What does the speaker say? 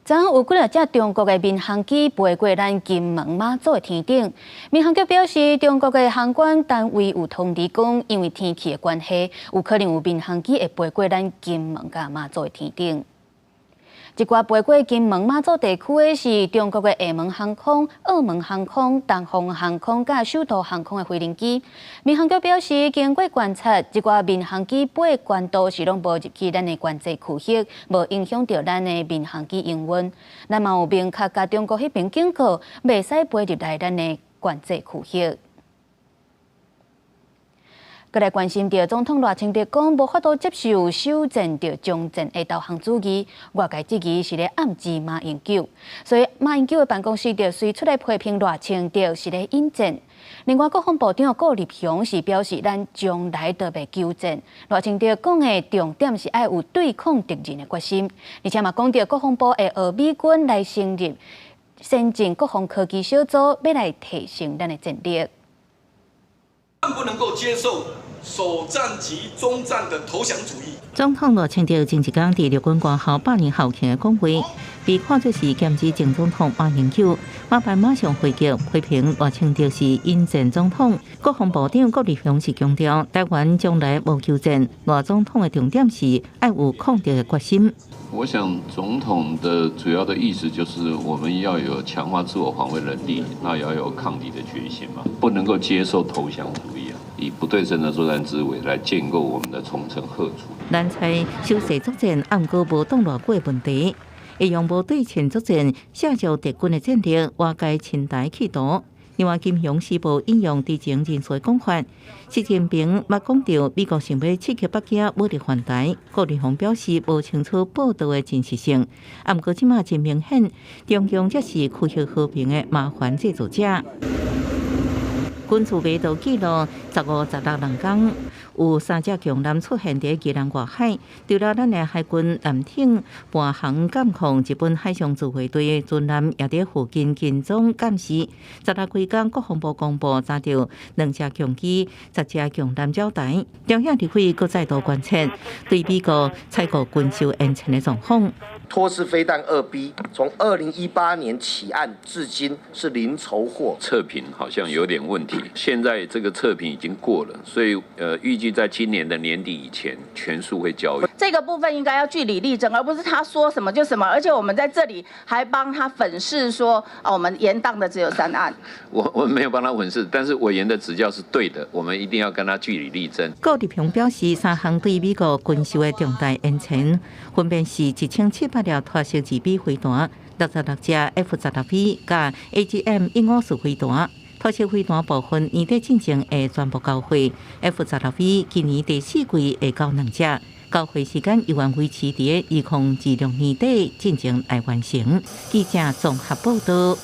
昨昏有几多只中国的民航机飞过咱金门马祖的天顶，民航局表示，中国的航管单位有通知讲，因为天气的关系，有可能有民航机会飞过咱金门甲马祖的天顶。一挂飞过金门马祖地区的是中国的厦门航空、澳门航空、东方航空甲首都航空的飞行机。民航局表示，经过观察，一挂民航机飞的高度是拢无入去咱的关节区域，无影响到咱的民航机营运。咱嘛有明确甲中国迄边警告，袂使飞入来咱的关节区域。再来关心到总统赖清德讲，无法度接受修正着中正的导航主义，外界质疑是咧暗指马英九，所以马英九的办公室就随出来批评赖清德是咧引战。另外，国防部长顾立雄是表示，咱将来都袂纠正。赖清德讲的重点是爱有对抗敌人的决心，而且嘛讲到国防部会学美军来成立先进国防科技小组，要来提升咱的战力。不能够接受首战及中战的投降主义。总统赖清德前一天伫陆军官校8年校庆的讲话，被看作是兼职前总统马英九。马办马上回击批评赖清德是引战总统。国防部长郭立雄是强调，台湾将来无纠正。赖总统的重点是爱有抗敌的决心。我想，总统的主要的意思就是我们要有强化自我防卫能力，那也要有抗敌的决心嘛，不能够接受投降主义啊，以不对称的作战思维来建构我们的重城贺族。咱猜修势作战，暗过无动偌久的问题，会用无对称作战下降敌军的战力，瓦解侵台企图。另外，金融时报引用知情人士的讲法，习近平捌讲到美国想要刺激北京武力犯台，顾立雄表示无清楚报道的真实性。不过，即马真明显，中共才是区域和平的麻烦制造者。军事围道记录15、16人工，有3只强舰出现在宜兰外海。除了咱的海军舰艇、伴航监控，日本海上自卫队军舰也在附近跟踪监视。16几天，国防部公布查到2只强机、10只强舰礁台。中央地区搁再度观测对美国采购军售演陈的状况。托式飞弹2B 从2018年起案至今是零筹获，测评好像有点问题。现在这个测评已经过了，所以预计在今年的年底以前全数会交易。这个部分应该要据理力争，而不是他说什么就什么。而且我们在这里还帮他粉饰说，我们延宕的只有3案。我没有帮他粉饰，但是委员的指教是对的，我们一定要跟他据理力争。顾立雄表示，3项对美国军售的重大演陈，分别是1700条脱式自比飞弹、66只 F-16B 加 AGM-154飞弹。脱式飞弹部分年底进行会全部交会 ，F-16B 今年第4季会交2只，交会时间依然维持伫2026年底进行来完成。记者综合报道。